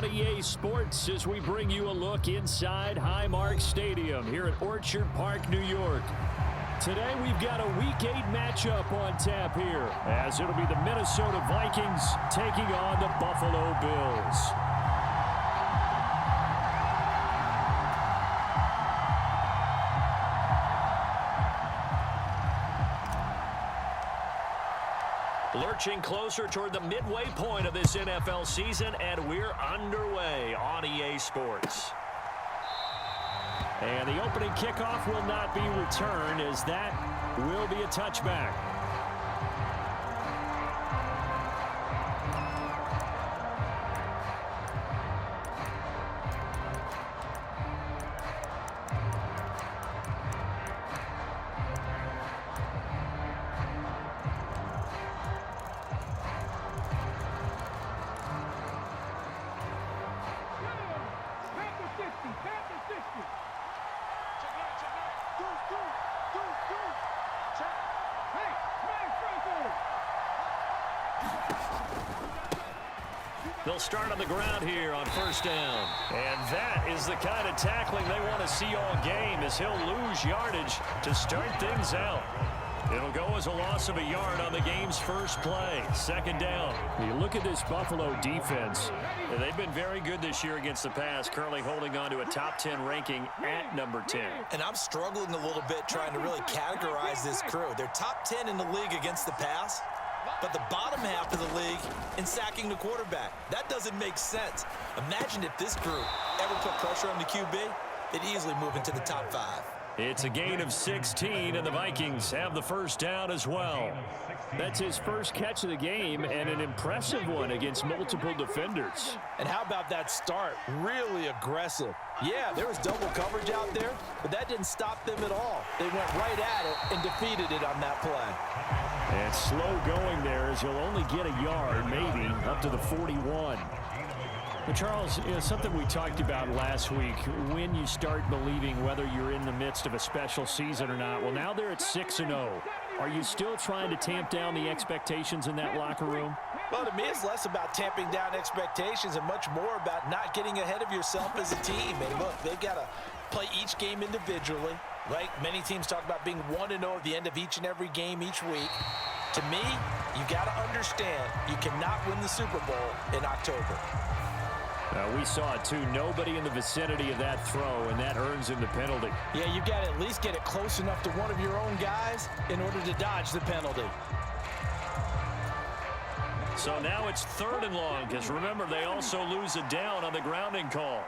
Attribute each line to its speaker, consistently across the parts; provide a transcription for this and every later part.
Speaker 1: EA Sports as we bring you a look inside Highmark Stadium here at Orchard Park, New York. Today we've got a Week 8 matchup on tap here, as it'll be the Minnesota Vikings taking on the Buffalo Bills. Lurching closer toward the midway point of this NFL season, and we're underway on EA Sports. And the opening kickoff will not be returned, as that will be a touchback. They'll start on the ground here on first down. And that is the kind of tackling they want to see all game, as he'll lose yardage to start things out. It'll go as a loss of a yard on the game's first play. Second down. You look at this Buffalo defense. They've been very good this year against the pass, currently holding on to a top 10 ranking at number 10.
Speaker 2: And I'm struggling a little bit trying to really categorize this crew. They're top 10 in the league against the pass, but the bottom half of the league in sacking the quarterback. That doesn't make sense. Imagine if this group ever put pressure on the QB, they'd easily move into the top 5.
Speaker 1: It's a gain of 16, and the Vikings have the first down as well. That's his first catch of the game, and an impressive one against multiple defenders.
Speaker 3: And how about that start? Really aggressive. Yeah, there was double coverage out there, but that didn't stop them at all. They went right at it and defeated it on that play.
Speaker 1: And slow going there, as you'll only get a yard, maybe, up to the 41. But Charles, something we talked about last week, when you start believing whether you're in the midst of a special season or not. Well, now they're at 6-0. Are you still trying to tamp down the expectations in that locker room?
Speaker 3: Well, to me, it's less about tamping down expectations and much more about not getting ahead of yourself as a team. And look, they've got to play each game individually, right? Many teams talk about being 1-0 at the end of each and every game each week. To me, you got to understand you cannot win the Super Bowl in October.
Speaker 1: We saw it too. Nobody in the vicinity of that throw, and that earns him the penalty.
Speaker 3: Yeah, you've got to at least get it close enough to one of your own guys in order to dodge the penalty.
Speaker 1: So now it's 3rd and long, because remember, they also lose a down on the grounding call.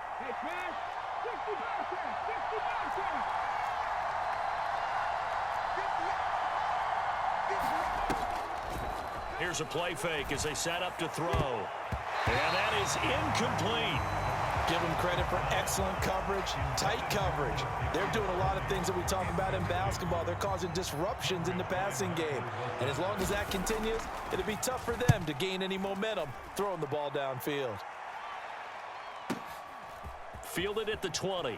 Speaker 1: Here's a play fake as they set up to throw. And that is incomplete.
Speaker 3: Give them credit for excellent coverage, tight coverage. They're doing a lot of things that we talk about in basketball. They're causing disruptions in the passing game. And as long as that continues, it'll be tough for them to gain any momentum throwing the ball downfield.
Speaker 1: Fielded at the 20.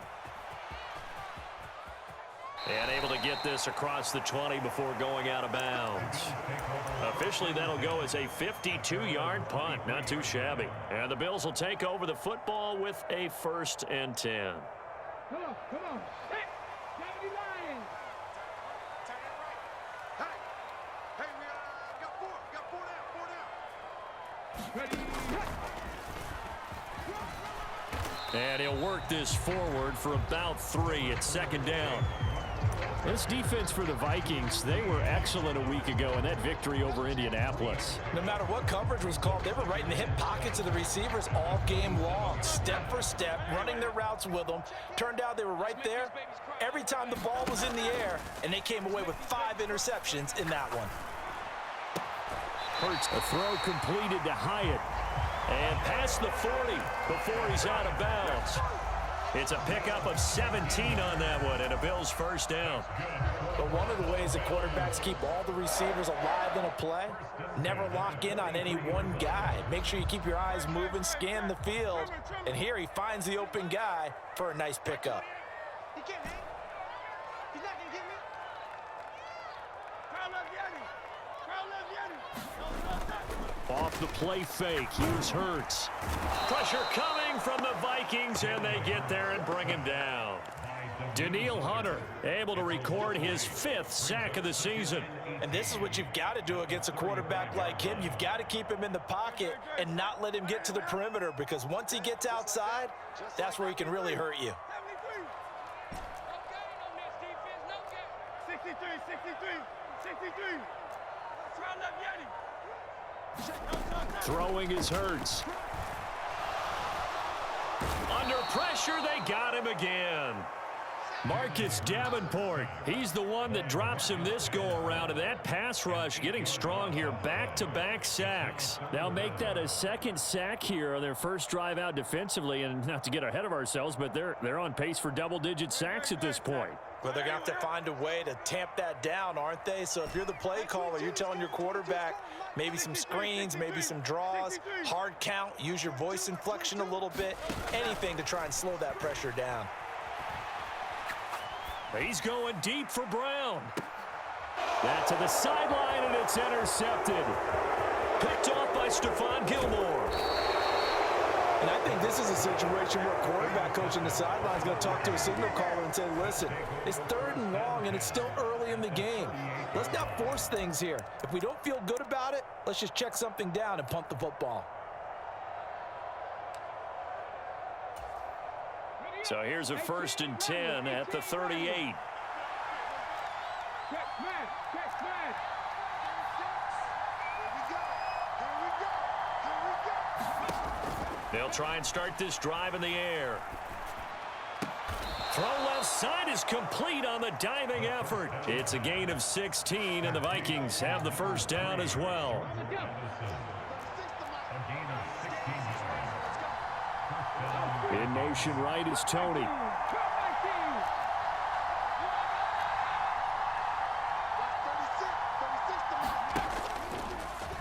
Speaker 1: And able to get this across the 20 before going out of bounds. Officially, that'll go as a 52-yard punt. Not too shabby. And the Bills will take over the football with a 1st and 10.
Speaker 4: Come on. Hey, 70 Lions. Hey, we got four down. Ready.
Speaker 1: And he'll work this forward for about 3 at 2nd down. This defense for the Vikings, they were excellent a week ago in that victory over Indianapolis.
Speaker 3: No matter what coverage was called, they were right in the hip pockets of the receivers all game long, step for step, running their routes with them. Turned out they were right there every time the ball was in the air, and they came away with 5 interceptions in that one.
Speaker 1: Hurts, a throw completed to Hyatt, and past the 40 before he's out of bounds. It's a pickup of 17 on that one, and a Bills 1st down.
Speaker 3: But one of the ways that quarterbacks keep all the receivers alive in a play, never lock in on any one guy. Make sure you keep your eyes moving, scan the field, and here he finds the open guy for a nice pickup.
Speaker 4: He can't hit. He's not going to get me. Carl Leviani.
Speaker 1: Off the play fake, here's Hurts. Pressure coming from the Vikings, and they get there and bring him down. Danielle Hunter able to record his 5th sack of the season.
Speaker 3: And this is what you've got to do against a quarterback like him. You've got to keep him in the pocket and not let him get to the perimeter, because once he gets outside, that's where he can really hurt you.
Speaker 4: 63.
Speaker 1: Throwing is Hurts. Under pressure, they got him again. Marcus Davenport, he's the one that drops him this go-around, and that pass rush getting strong here. Back-to-back sacks. They'll make that a 2nd sack here on their first drive out defensively, and not to get ahead of ourselves, but they're on pace for double-digit sacks at this point.
Speaker 3: Well, they're going to have to find a way to tamp that down, aren't they? So if you're the play caller, you're telling your quarterback maybe some screens, maybe some draws, hard count, use your voice inflection a little bit, anything to try and slow that pressure down.
Speaker 1: He's going deep for Brown. That to the sideline, and it's intercepted. Picked off by Stephon Gilmore.
Speaker 3: And I think this is a situation where a quarterback coach on the sideline is going to talk to a signal caller and say, listen, it's 3rd and long, and it's still early in the game. Let's not force things here. If we don't feel good about it, let's just check something down and punt the football.
Speaker 1: So here's a 1st and 10 at the 38. They'll try and start this drive in the air. Throw left side is complete on the diving effort. It's a gain of 16, and the Vikings have the 1st down as well. In motion right is Tony.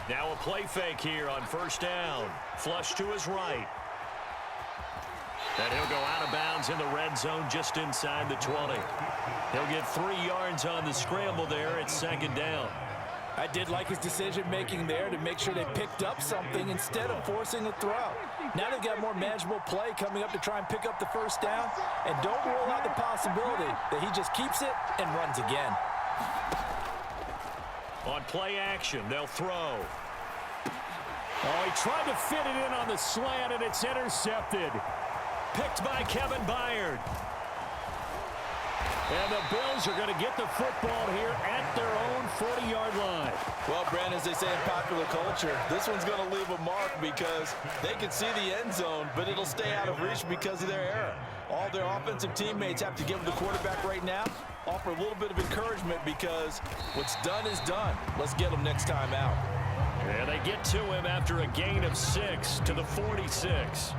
Speaker 1: Now a play fake here on 1st down. Flush to his right. And he'll go out of bounds in the red zone just inside the 20. He'll get 3 yards on the scramble there at 2nd down.
Speaker 3: I did like his decision-making there to make sure they picked up something instead of forcing a throw. Now they've got more manageable play coming up to try and pick up the 1st down. And don't rule out the possibility that he just keeps it and runs again.
Speaker 1: On play action, they'll throw. Oh, he tried to fit it in on the slant, and it's intercepted. Picked by Kevin Byard. And the Bills are going to get the football here at their own 40-yard line.
Speaker 3: Well, Brandon, as they say in popular culture, this one's going to leave a mark because they can see the end zone, but it'll stay out of reach because of their error. All their offensive teammates have to give the quarterback right now, offer a little bit of encouragement because what's done is done. Let's get them next time out.
Speaker 1: And they get to him after a gain of 6 to the 46.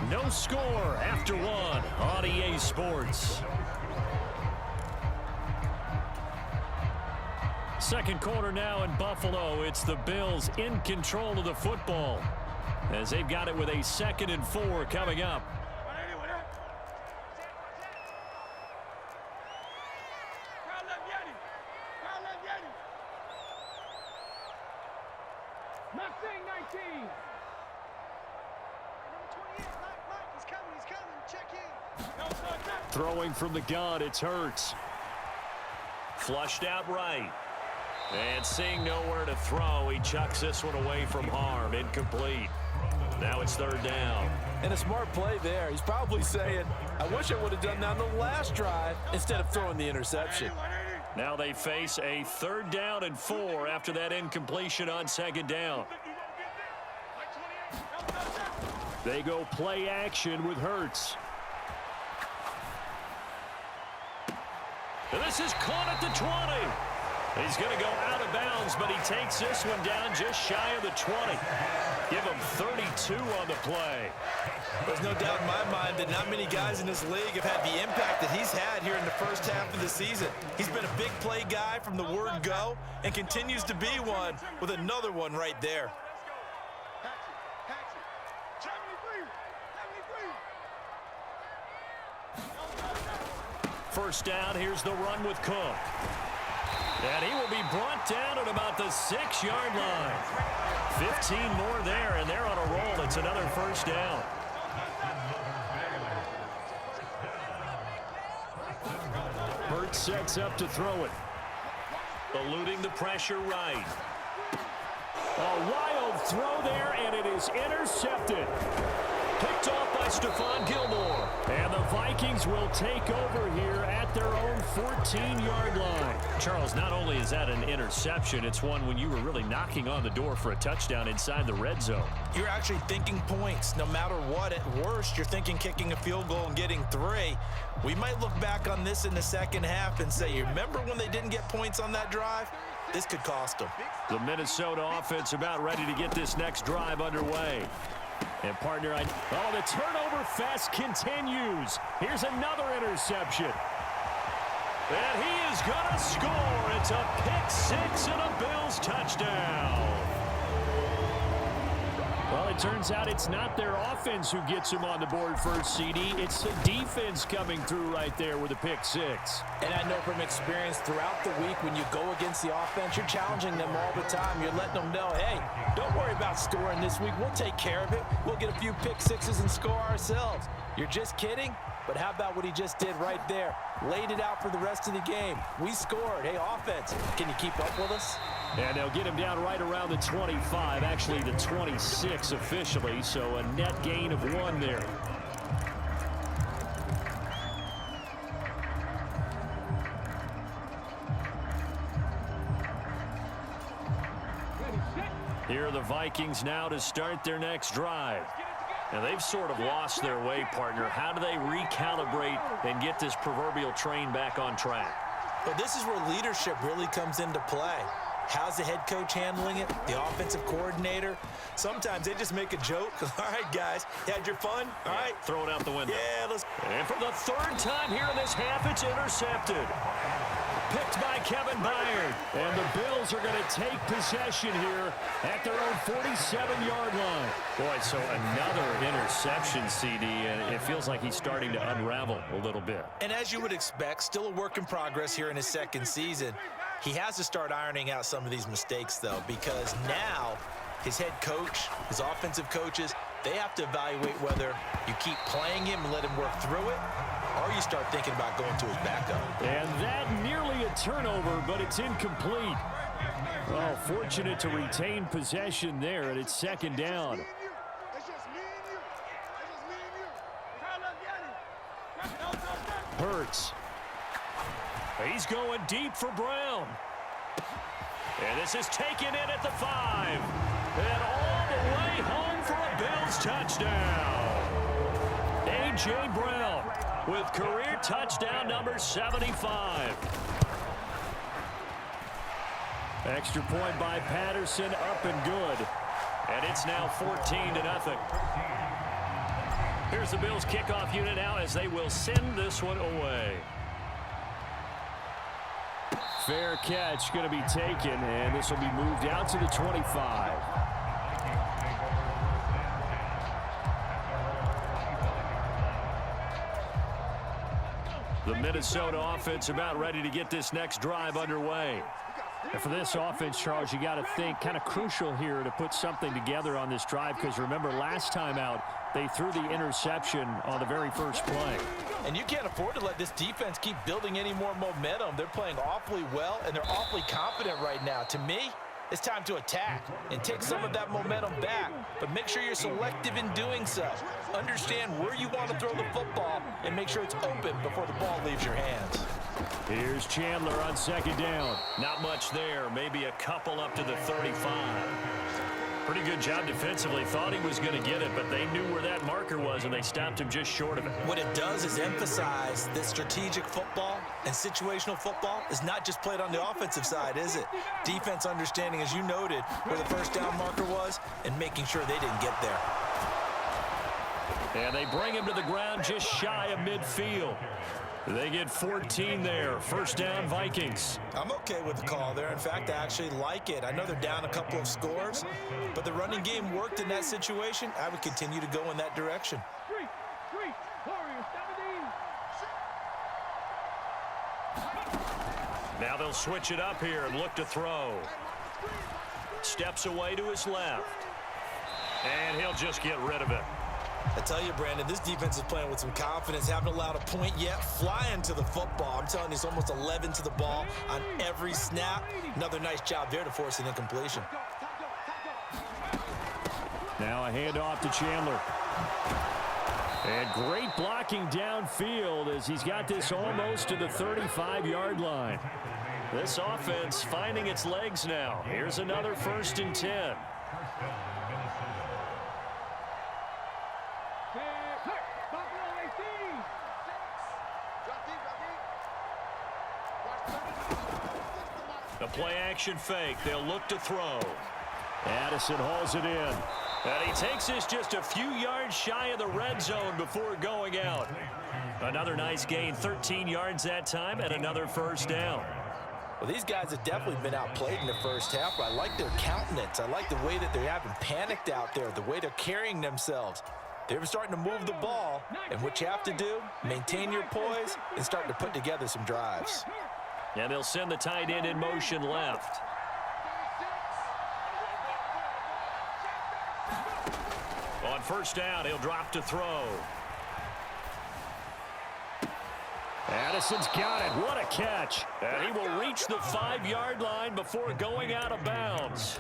Speaker 1: No score after 1 on EA Sports. Second quarter now in Buffalo. It's the Bills in control of the football as they've got it with a 2nd and 4 coming up. Throwing from the gun, it's Hurts. Flushed out right. And seeing nowhere to throw, he chucks this one away from harm. Incomplete. Now it's 3rd down.
Speaker 3: And a smart play there. He's probably saying, I wish I would have done that on the last drive instead of throwing the interception.
Speaker 1: Now they face a 3rd down and 4 after that incompletion on 2nd down. They go play action with Hurts. And this is caught at the 20. He's going to go out of bounds, but he takes this one down just shy of the 20. Give him 32 on the play.
Speaker 2: There's no doubt in my mind that not many guys in this league have had the impact that he's had here in the first half of the season. He's been a big play guy from the word go and continues to be one with another one right there.
Speaker 1: First down, here's the run with Cook. And he will be brought down at about the 6-yard line. 15 more there, and they're on a roll. It's another first down. Burt sets up to throw it. Eluding the pressure right. A wild throw there, and it is intercepted. Picked off by Stephon Gilmore. And the Vikings will take over here at their own 14-yard line. Charles, not only is that an interception, it's one when you were really knocking on the door for a touchdown inside the red zone.
Speaker 2: You're actually thinking points. No matter what, at worst, you're thinking kicking a field goal and getting 3. We might look back on this in the second half and say, you remember when they didn't get points on that drive? This could cost them.
Speaker 1: The Minnesota offense about ready to get this next drive underway. And partner, the turnover fest continues. Here's another interception. And he is going to score. It's a pick-6 and a Bills touchdown. Well, it turns out it's not their offense who gets him on the board first, CD. It's the defense coming through right there with a pick-6.
Speaker 3: And I know from experience throughout the week when you go against the offense, you're challenging them all the time. You're letting them know, hey, don't worry about scoring this week. We'll take care of it. We'll get a few pick-6s and score ourselves. You're just kidding? But how about what he just did right there? Laid it out for the rest of the game. We scored. Hey, offense, can you keep up with us?
Speaker 1: And they'll get him down right around the 25, actually the 26 officially, so a net gain of 1 there. Here are the Vikings now to start their next drive. And they've sort of lost their way, partner. How do they recalibrate and get this proverbial train back on track?
Speaker 2: But this is where leadership really comes into play. How's the head coach handling it? The offensive coordinator? Sometimes they just make a joke. All right, guys, you had your fun? All right.
Speaker 1: Throw it out the window.
Speaker 2: Yeah, let's.
Speaker 1: And for the 3rd time here in this half, it's intercepted. Picked by Kevin Byard. And the Bills are going to take possession here at their own 47-yard line. Boy, so another interception, CD, and it feels like he's starting to unravel a little bit.
Speaker 2: And as you would expect, still a work in progress here in his 2nd season. He has to start ironing out some of these mistakes, though, because now his head coach, his offensive coaches, they have to evaluate whether you keep playing him and let him work through it, or you start thinking about going to his backup.
Speaker 1: And that nearly a turnover, but it's incomplete. Well, fortunate to retain possession there, and it's 2nd down. Hurts. He's going deep for Brown. And this is taken in at the 5. And all the way home for a Bills touchdown. A.J. Brown with career touchdown number 75. Extra point by Patterson, up and good. And it's now 14-0. Here's the Bills kickoff unit now as they will send this one away. Fair catch going to be taken, and this will be moved out to the 25. The Minnesota offense about ready to get this next drive underway. And for this offense, Charles, you got to think kind of crucial here to put something together on this drive, because remember last time out they threw the interception on the very first play.
Speaker 3: And you can't afford to let this defense keep building any more momentum. They're playing awfully well, and they're awfully confident right now. To me, it's time to attack and take some of that momentum back. But make sure you're selective in doing so. Understand where you want to throw the football and make sure it's open before the ball leaves your hands.
Speaker 1: Here's Chandler on 2nd down. Not much there. Maybe a couple up to the 35. Pretty good job defensively. Thought he was going to get it, but they knew where that marker was, and they stopped him just short of it.
Speaker 2: What it does is emphasize that strategic football and situational football is not just played on the offensive side, is it? Defense understanding, as you noted, where the first down marker was and making sure they didn't get there.
Speaker 1: And they bring him to the ground just shy of midfield. They get 14 there. First down, Vikings.
Speaker 2: I'm okay with the call there. In fact, I actually like it. I know they're down a couple of scores, but the running game worked in that situation. I would continue to go in that direction.
Speaker 1: Now they'll switch it up here and look to throw. Steps away to his left. And he'll just get rid of it.
Speaker 2: I tell you, Brandon, this defense is playing with some confidence. Haven't allowed a point yet. Flying to the football. I'm telling you, it's almost 11 to the ball on every snap. Another nice job there to force an incompletion.
Speaker 1: Now a handoff to Chandler. And great blocking downfield as he's got this almost to the 35-yard line. This offense finding its legs now. Here's another 1st and 10. The play-action fake. They'll look to throw. Addison hauls it in. And he takes this just a few yards shy of the red zone before going out. Another nice gain, 13 yards that time, and another first down.
Speaker 3: Well, these guys have definitely been outplayed in the first half, but I like their countenance. I like the way that they haven't panicked out there, the way they're carrying themselves. They're starting to move the ball, and what you have to do, maintain your poise and start to put together some drives.
Speaker 1: And they'll send the tight end in motion left. On first down, he'll drop to throw. Addison's got it. What a catch. And he will reach the 5-yard line before going out of bounds.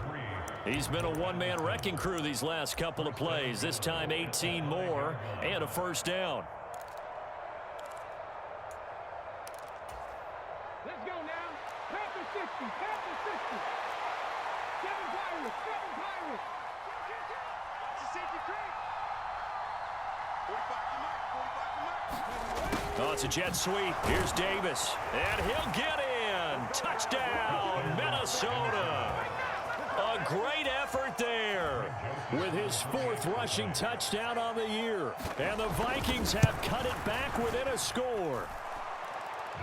Speaker 1: He's been a one-man wrecking crew these last couple of plays. This time 18 more and a first down.
Speaker 4: Let's go now. Panther 60. Panther 60. 7 Pirates. 7 Pirates. It's a safety creek. 45 to mark. 45 to mark.
Speaker 1: Oh, it's a jet sweep. Here's Davis. And he'll get in. Touchdown, Minnesota. A great effort there with his 4th rushing touchdown on the year. And the Vikings have cut it back within a score.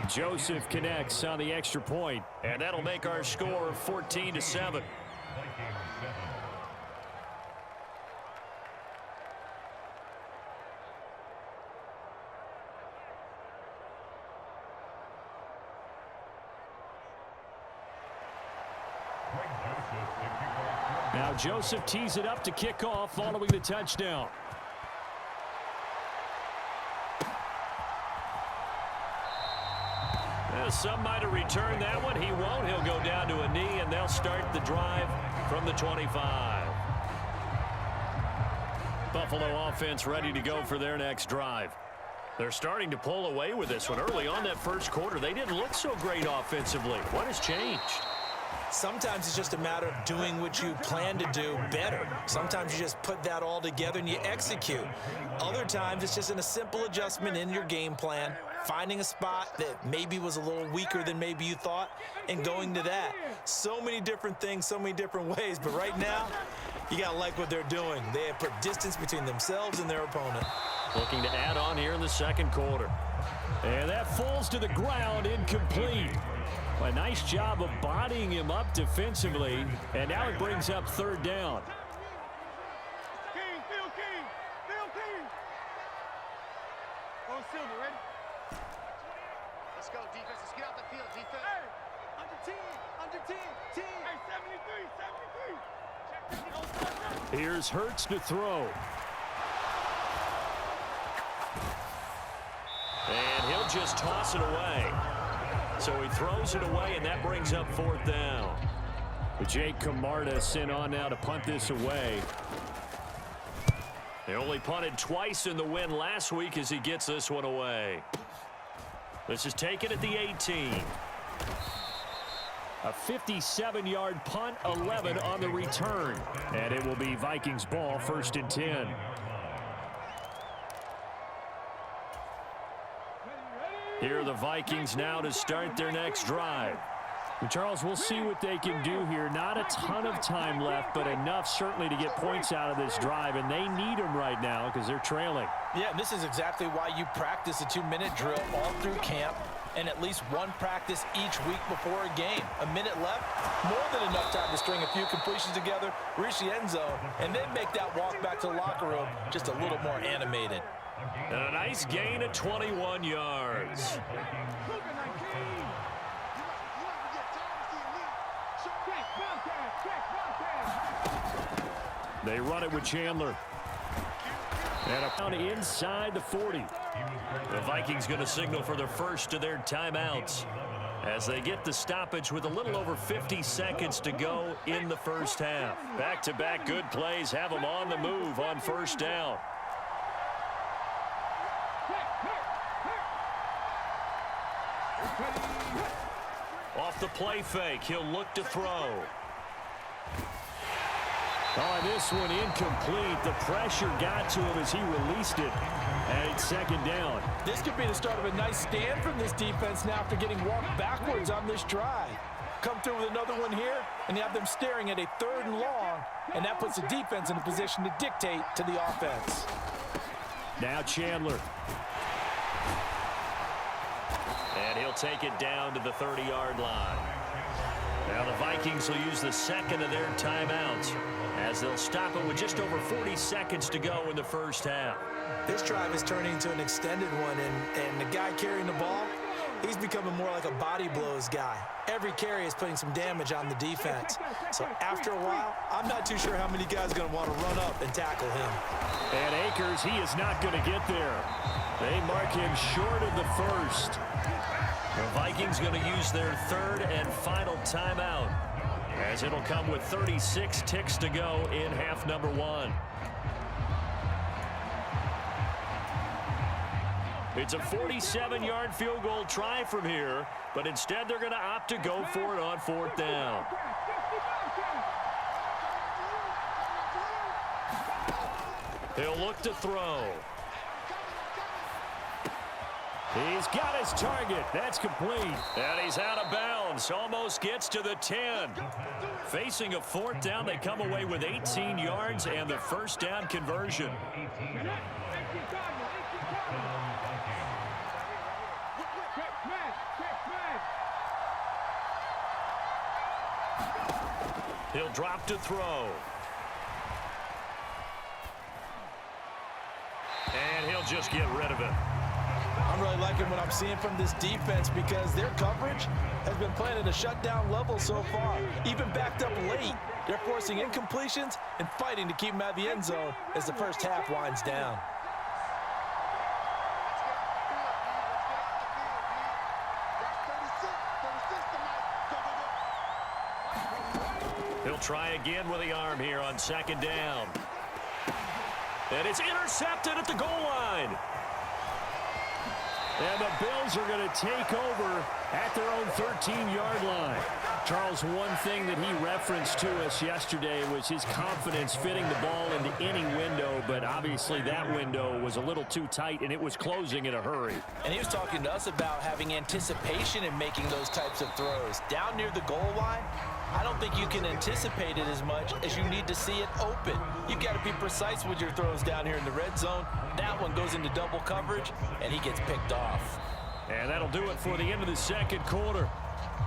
Speaker 1: Joseph connects on the extra point, and that'll make our score 14-7. Now Joseph tees it up to kick off following the touchdown. Some might have returned that one. He won't. He'll go down to a knee, and they'll start the drive from the 25. Buffalo offense ready to go for their next drive. They're starting to pull away with this one. Early on that first quarter, they didn't look so great offensively. What has changed?
Speaker 2: Sometimes it's just a matter of doing what you plan to do better. Sometimes you just put that all together and you execute. Other times it's just in a simple adjustment in your game plan, finding a spot that maybe was a little weaker than maybe you thought, and going to that. So many different things, so many different ways, but right now, you got to like what they're doing. They have put distance between themselves and their opponent.
Speaker 1: Looking to add on here in the second quarter. And that falls to the ground, incomplete. A nice job of bodying him up defensively, and now it brings up 3rd down.
Speaker 4: King, Phil King. Phil King. On Silver, ready? Let's go, defense. Let's get out the field, defense. Hey, under 10, team. Hey, 73.
Speaker 1: Here's Hurts to throw. And he'll just toss it away. So he throws it away, and that brings up 4th down. Jake Camarda sent on now to punt this away. They only punted twice in the win last week as he gets this one away. This is taken at the 18. A 57-yard punt, 11 on the return. And it will be Vikings ball, 1st and 10. Here are the Vikings now to start their next drive. And Charles, we'll see what they can do here. Not a ton of time left, but enough certainly to get points out of this drive, and they need them right now because they're trailing.
Speaker 3: Yeah, this is exactly why you practice a 2-minute drill all through camp and at least one practice each week before a game. A minute left, more than enough time to string a few completions together, reach the end zone, and then make that walk back to the locker room just a little more animated.
Speaker 1: And a nice gain of 21 yards. They run it with Chandler. And a pound inside the 40. The Vikings going to signal for the first of their timeouts as they get the stoppage with a little over 50 seconds to go in the first half. Back-to-back good plays have them on the move on 1st down. Off the play fake, he'll look to throw. Oh, this one incomplete. The pressure got to him as he released it. And it's 2nd down.
Speaker 3: This could be the start of a nice stand from this defense now after getting walked backwards on this drive. Come through with another one here, and you have them staring at a 3rd and long, and that puts the defense in a position to dictate to the offense.
Speaker 1: Now Chandler. And he'll take it down to the 30-yard line. Now the Vikings will use the 2nd of their timeouts as they'll stop it with just over 40 seconds to go in the first half.
Speaker 2: This drive is turning into an extended one, and the guy carrying the ball, he's becoming more like a body blows guy. Every carry is putting some damage on the defense. So after a while, I'm not too sure how many guys are going to want to run up and tackle him.
Speaker 1: And Akers, he is not going to get there. They mark him short of the first. The Vikings going to use their 3rd and final timeout as it'll come with 36 ticks to go in half number 1. It's a 47-yard field goal try from here, but instead they're going to opt to go for it on 4th down. He'll look to throw. He's got his target. That's complete. And he's out of bounds. Almost gets to the 10. Facing a 4th down, they come away with 18 yards and the 1st down conversion. He'll drop to throw. And he'll just get rid of it.
Speaker 3: I'm really liking what I'm seeing from this defense because their coverage has been playing at a shutdown level so far. Even backed up late, they're forcing incompletions and fighting to keep them out of the end zone as the first half winds down.
Speaker 1: He'll try again with the arm here on 2nd down. And it's intercepted at the goal line. And the Bills are going to take over at their own 13-yard line. Charles, one thing that he referenced to us yesterday was his confidence fitting the ball into any window, but obviously that window was a little too tight, and it was closing in a hurry.
Speaker 3: And he was talking to us about having anticipation in making those types of throws. Down near the goal line, I don't think you can anticipate it as much as you need to see it open. You've got to be precise with your throws down here in the red zone. That one goes into double coverage, and he gets picked off.
Speaker 1: And that'll do it for the end of the 2nd quarter.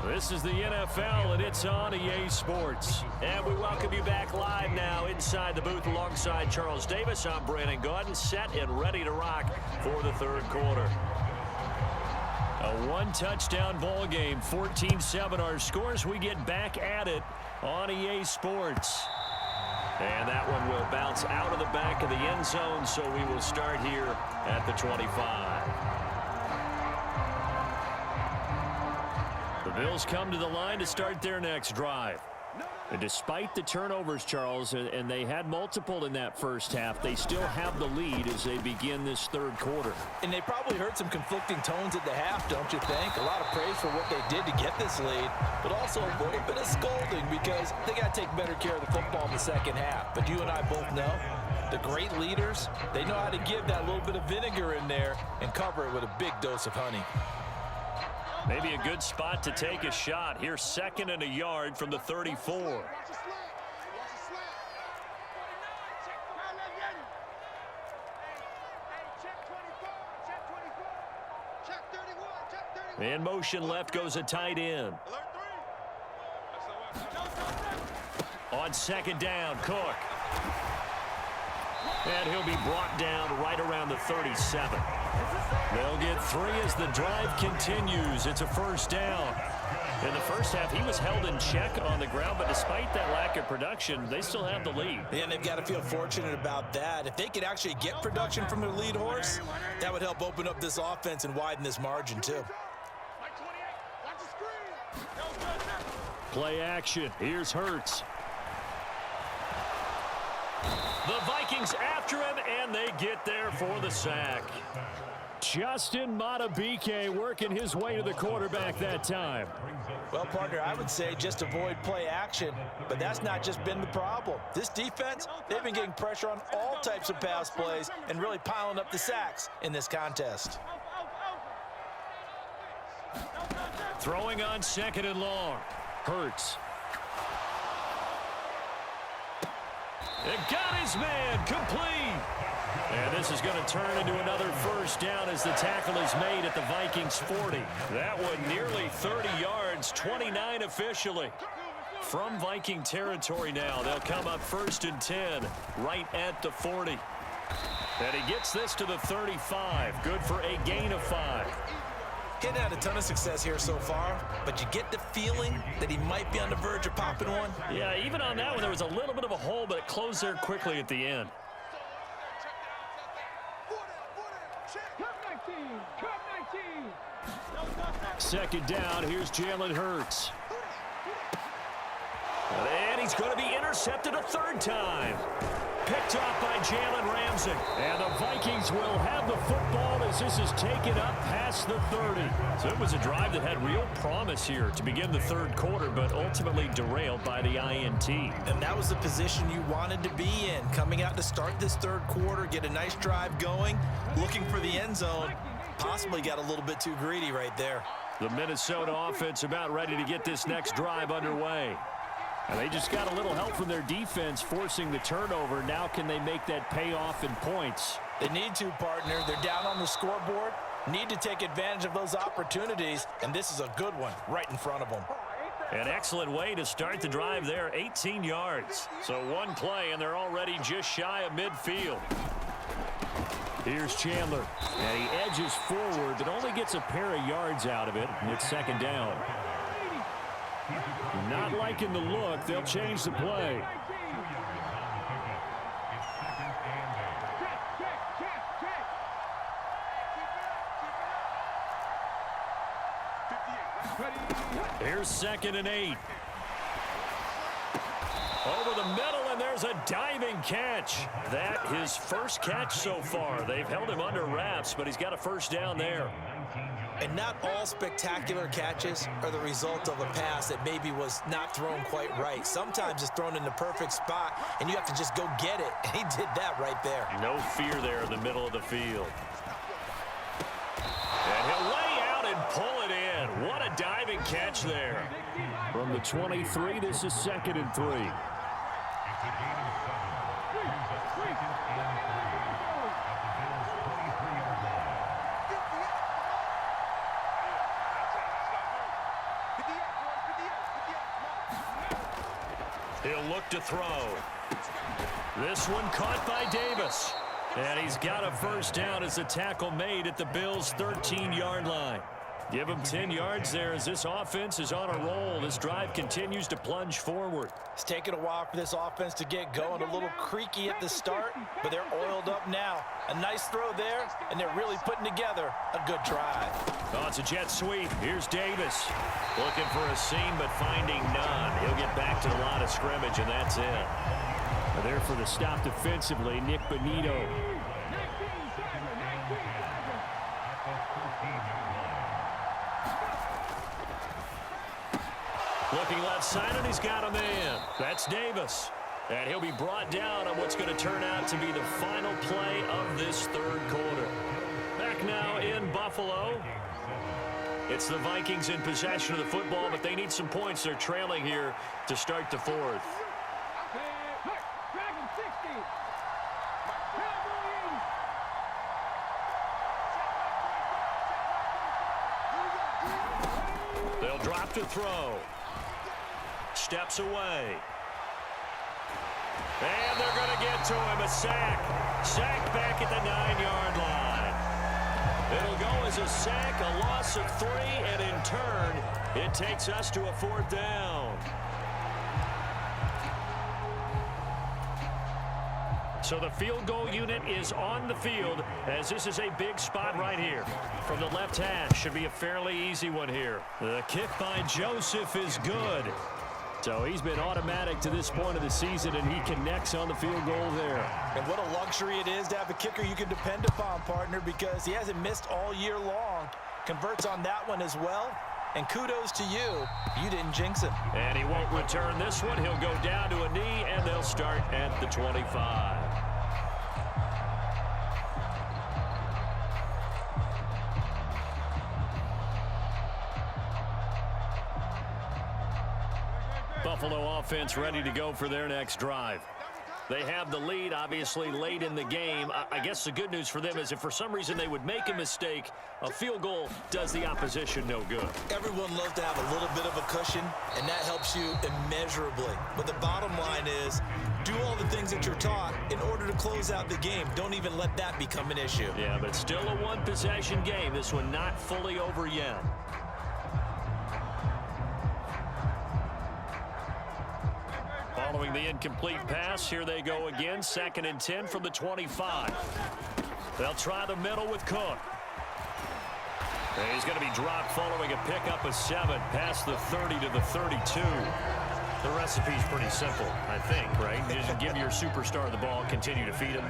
Speaker 1: This is the NFL, and it's on EA Sports. And we welcome you back live now inside the booth alongside Charles Davis. I'm Brandon Gaudin, set and ready to rock for the 3rd quarter. A one-touchdown ball game, 14-7 our scores. We get back at it on EA Sports. And that one will bounce out of the back of the end zone, so we will start here at the 25. The Bills come to the line to start their next drive. And despite the turnovers, Charles, and they had multiple in that first half, they still have the lead as they begin this third quarter.
Speaker 3: And they probably heard some conflicting tones at the half, don't you think? A lot of praise for what they did to get this lead, but also a little bit of scolding because they got to take better care of the football in the second half. But you and I both know the great leaders, they know how to give that little bit of vinegar in there and cover it with a big dose of honey.
Speaker 1: Maybe a good spot to take a shot. Here's 2nd and a yard from the 34. In motion left goes a tight end. On 2nd down, Cook. And he'll be brought down right around the 37. They'll get 3 as the drive continues. It's a 1st down. In the first half, he was held in check on the ground, but despite that lack of production, they still have the lead.
Speaker 2: And they've got to feel fortunate about that. If they could actually get production from their lead horse, that would help open up this offense and widen this margin too.
Speaker 1: Play action. Here's Hurts. The Vikings after him, and they get there for the sack. Justin Madubuike working his way to the quarterback that time.
Speaker 3: Well, partner, I would say just avoid play action, but that's not just been the problem. This defense, they've been getting pressure on all types of pass plays and really piling up the sacks in this contest.
Speaker 1: Throwing on 2nd and long. Hurts. It got his man complete. And this is going to turn into another 1st down as the tackle is made at the Vikings 40. That one nearly 30 yards, 29 officially. From Viking territory now, they'll come up 1st and 10, right at the 40. And he gets this to the 35. Good for a gain of 5.
Speaker 2: He's had a ton of success here so far, but you get the feeling that he might be on the verge of popping one.
Speaker 1: Yeah, even on that one, there was a little bit of a hole, but it closed there quickly at the end. Second down, here's Jalen Hurts. And he's going to be intercepted a 3rd time. Picked off by Jalen Ramsey. And the Vikings will have the football as this is taken up past the 30. So it was a drive that had real promise here to begin the 3rd quarter, but ultimately derailed by the INT.
Speaker 2: And that was the position you wanted to be in. Coming out to start this 3rd quarter, get a nice drive going, looking for the end zone. Possibly got a little bit too greedy right there.
Speaker 1: The Minnesota offense about ready to get this next drive underway. And they just got a little help from their defense forcing the turnover. Now can they make that pay off in points?
Speaker 3: They need to, partner. They're down on the scoreboard. Need to take advantage of those opportunities, and this is a good one right in front of them.
Speaker 1: An excellent way to start the drive there, 18 yards. So one play, and they're already just shy of midfield. Here's Chandler, and he edges forward, but only gets a pair of yards out of it, and it's 2nd down. Not liking the look, they'll change the play. Here's 2nd and 8. Over the middle, and there's a diving catch. That his first catch so far. They've held him under wraps, but he's got a 1st down there.
Speaker 2: And not all spectacular catches are the result of a pass that maybe was not thrown quite right. Sometimes it's thrown in the perfect spot, and you have to just go get it. And he did that right there.
Speaker 1: No fear there in the middle of the field. And he'll lay out and pull it in. What a diving catch there. From the 23, this is 2nd and 3. He'll look to throw. This one caught by Davis. And he's got a 1st down as the tackle made at the Bills' 13-yard line. Give him 10 yards there as this offense is on a roll. This drive continues to plunge forward.
Speaker 3: It's taken a while for this offense to get going. A little creaky at the start, but they're oiled up now. A nice throw there, and they're really putting together a good drive.
Speaker 1: Oh, it's a jet sweep. Here's Davis. Looking for a seam, but finding none. He'll get back to the line of scrimmage, and that's it. There for the stop defensively, Nick Bonito. Looking left side, and he's got a man. That's Davis. And he'll be brought down on what's going to turn out to be the final play of this third quarter. Back now in Buffalo. It's the Vikings in possession of the football, but they need some points. They're trailing here to start the fourth. They'll drop to throw. Steps away. And they're going to get to him. A sack. Sack back at the 9-yard line. It'll go as a sack, a loss of 3, and in turn, it takes us to a 4th down. So the field goal unit is on the field as this is a big spot right here. From the left hash, should be a fairly easy one here. The kick by Joseph is good. So he's been automatic to this point of the season, and he connects on the field goal there.
Speaker 3: And what a luxury it is to have a kicker you can depend upon, partner, because he hasn't missed all year long. Converts on that one as well. And kudos to you. You didn't jinx him.
Speaker 1: And he won't return this one. He'll go down to a knee, and they'll start at the 25. Buffalo offense ready to go for their next drive. They have the lead, obviously, late in the game. I guess the good news for them is if for some reason they would make a mistake, a field goal does the opposition no good.
Speaker 2: Everyone loves to have a little bit of a cushion, and that helps you immeasurably. But the bottom line is, do all the things that you're taught in order to close out the game. Don't even let that become an issue.
Speaker 1: Yeah, but still a one-possession game. This one not fully over yet. Following the incomplete pass, here they go again. 2nd and 10 from the 25. They'll try the middle with Cook. And he's going to be dropped following a pickup of 7 past the 30 to the 32. The recipe's pretty simple, I think, right? Just give your superstar the ball, continue to feed him.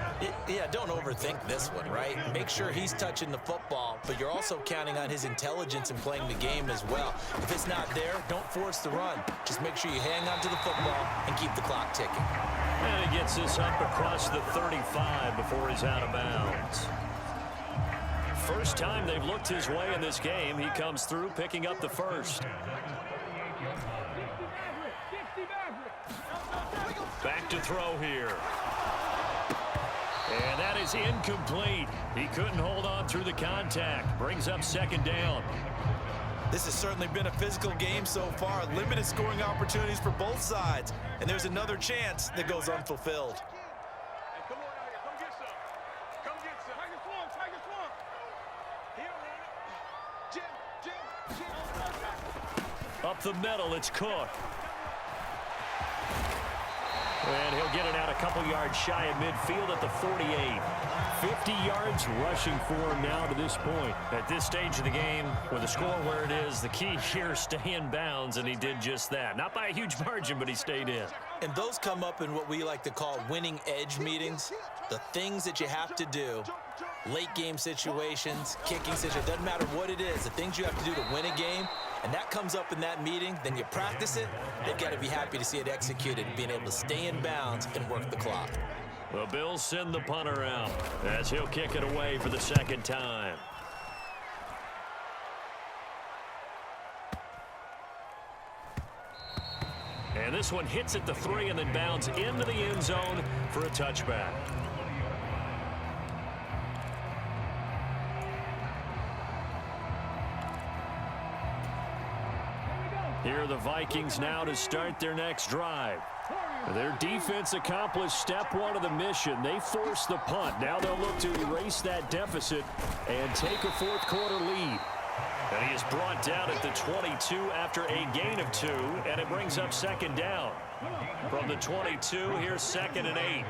Speaker 2: Yeah, don't overthink this one, right? Make sure he's touching the football, but you're also counting on his intelligence in playing the game as well. If it's not there, don't force the run. Just make sure you hang on to the football and keep the clock ticking.
Speaker 1: And he gets this up across the 35 before he's out of bounds. First time they've looked his way in this game. He comes through picking up the first. Back to throw here. And that is incomplete. He couldn't hold on through the contact. Brings up 2nd down.
Speaker 2: This has certainly been a physical game so far. Limited scoring opportunities for both sides. And there's another chance that goes unfulfilled.
Speaker 4: Hey, come on out here. Come get some. Come get some. Tiger Swamp. Tiger Swamp. Here, Jim.
Speaker 1: Up the middle, it's Cook. And he'll get it out a couple yards shy of midfield at the 48. 50 yards rushing for him now to this point. At this stage of the game, with the score where it is, the key here, stay in bounds, and he did just that. Not by a huge margin, but he stayed in.
Speaker 2: And those come up in what we like to call winning edge meetings. The things that you have to do, late game situations, kicking situations, doesn't matter what it is, the things you have to do to win a game, and that comes up in that meeting, then you practice it, they've got to be happy to see it executed, being able to stay in bounds and work the clock.
Speaker 1: The Bills send the punter out as he'll kick it away for the 2nd time. And this one hits at the 3 and then bounds into the end zone for a touchback. Here are the Vikings now to start their next drive. Their defense accomplished step 1 of the mission. They forced the punt. Now they'll look to erase that deficit and take a 4th quarter lead. And he is brought down at the 22 after a gain of 2, and it brings up second down. From the 22, here's 2nd and 8.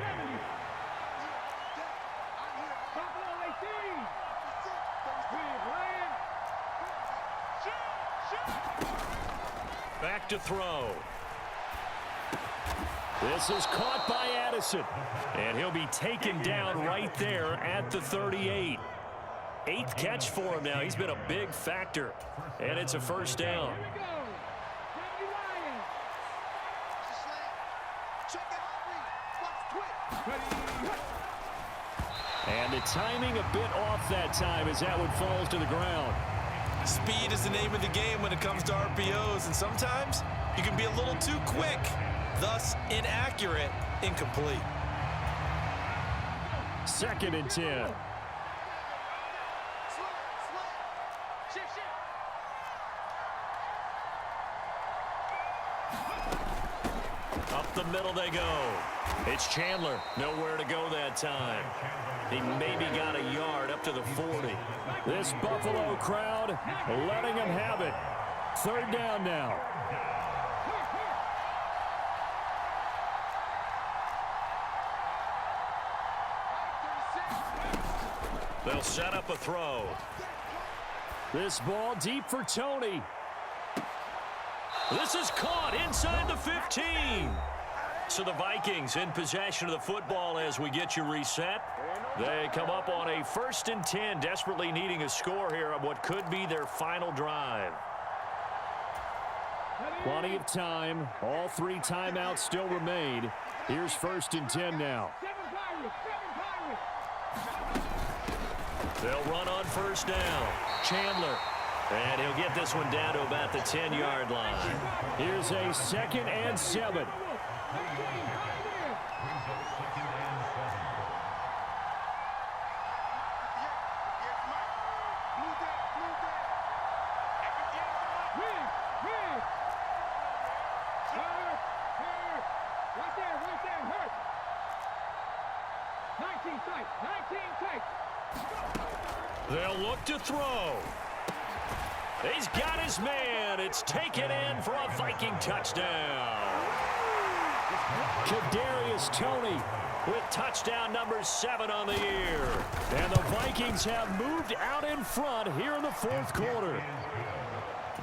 Speaker 1: Back to throw. This is caught by Addison, and he'll be taken down right there at the 38. 8th catch for him now. He's been a big factor, and it's a first down. And the timing a bit off that time as that one falls to the ground.
Speaker 2: Speed is the name of the game when it comes to RPOs, and sometimes you can be a little too quick, thus inaccurate, incomplete.
Speaker 1: 2nd and 10. Up the middle they go. It's Chandler. Nowhere to go that time. He maybe got a yard up to the 40. This Buffalo crowd letting him have it. 3rd down now. They'll set up a throw. This ball deep for Tony. This is caught inside the 15. So the Vikings in possession of the football as we get you reset. They come up on a 1st and 10, desperately needing a score here on what could be their final drive. Plenty of time. All 3 timeouts still remain. Here's 1st and 10 now. They'll run on 1st down. Chandler. And he'll get this one down to about the 10-yard line. Here's a 2nd and 7. They'll look to throw. He's got his man. It's taken in for a Viking touchdown. Kadarius Toney with touchdown number 7 on the year. And the Vikings have moved out in front here in the 4th quarter.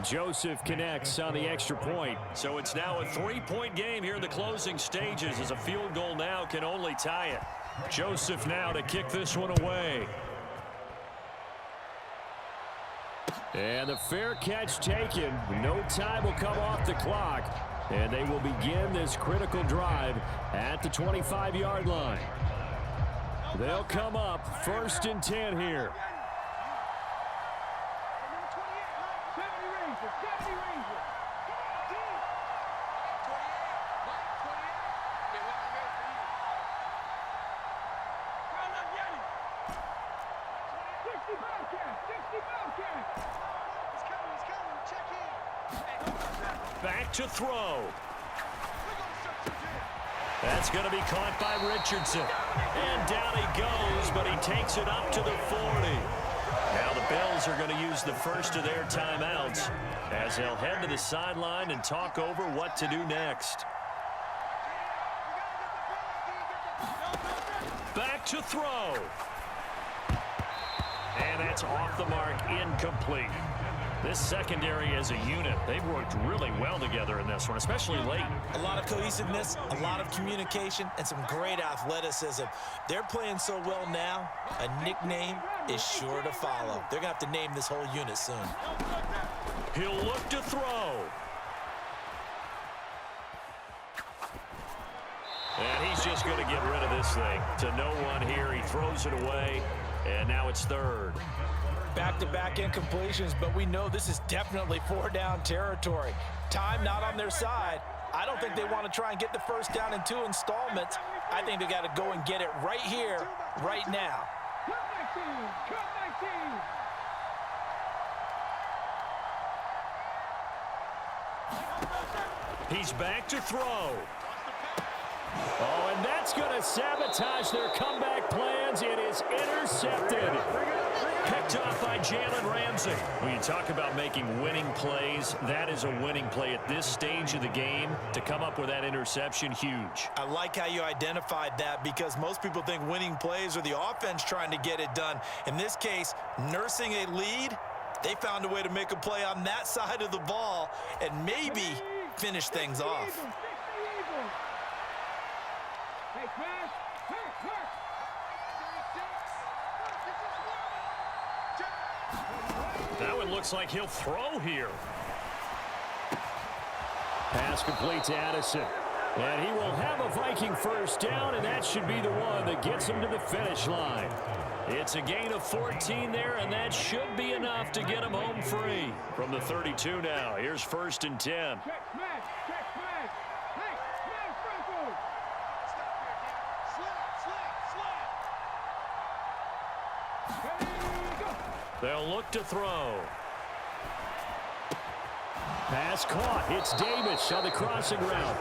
Speaker 1: Joseph connects on the extra point. So it's now a 3-point game here in the closing stages as a field goal now can only tie it. Joseph now to kick this one away. And the fair catch taken. No time will come off the clock. And they will begin this critical drive at the 25-yard line. They'll come up 1st and 10 here. Back to throw. That's going to be caught by Richardson. And down he goes, but he takes it up to the 40. Now the Bills are going to use the first of their timeouts as they'll head to the sideline and talk over what to do next. Back to throw. And that's off the mark, incomplete. This secondary as a unit, they've worked really well together in this one, especially late.
Speaker 2: A lot of cohesiveness, a lot of communication, and some great athleticism. They're playing so well now, a nickname is sure to follow. They're going to have to name this whole unit soon.
Speaker 1: He'll look to throw. And he's just going to get rid of this thing. To no one here, he throws it away, and now it's 3rd.
Speaker 3: Back-to-back incompletions, but we know this is definitely 4-down territory. Time not on their side. I don't think they want to try and get the first down in 2 installments. I think they got to go and get it right here, right now. He's back to throw. Oh, and that's
Speaker 1: That's going to sabotage their comeback plans. It is intercepted. Picked off by Jalen Ramsey. When you talk about making winning plays, that is a winning play at this stage of the game. To come up with that interception, huge.
Speaker 2: I like how you identified that because most people think winning plays are the offense trying to get it done. In this case, nursing a lead, they found a way to make a play on that side of the ball and maybe finish things off.
Speaker 1: That one looks like he'll throw here. Pass complete to Addison. And he will have a Viking first down, and that should be the one that gets him to the finish line. It's a gain of 14 there, and that should be enough to get him home free. From the 32 now, here's 1st and 10. They'll look to throw. Pass caught. It's Davis on the crossing route.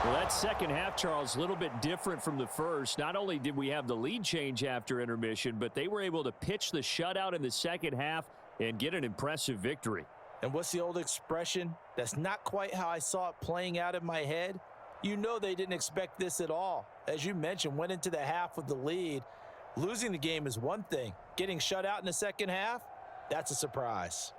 Speaker 1: Well, that second half, Charles, a little bit different from the first. Not only did we have the lead change after intermission, but they were able to pitch the shutout in the second half and get an impressive victory.
Speaker 3: And what's the old expression? That's not quite how I saw it playing out in my head. You know they didn't expect this at all. As you mentioned, went into the half with the lead. Losing the game is one thing. Getting shut out in the second half, that's a surprise.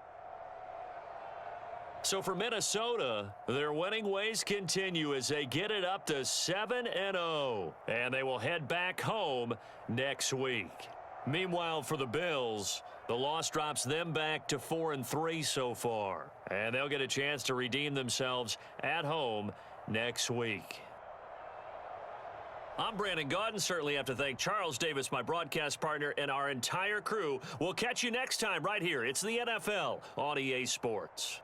Speaker 1: So for Minnesota, their winning ways continue as they get it up to 7-0. And they will head back home next week. Meanwhile, for the Bills, the loss drops them back to 4-3 so far. And they'll get a chance to redeem themselves at home next week. I'm Brandon Gaudin. Certainly have to thank Charles Davis, my broadcast partner, and our entire crew. We'll catch you next time right here. It's the NFL on EA Sports.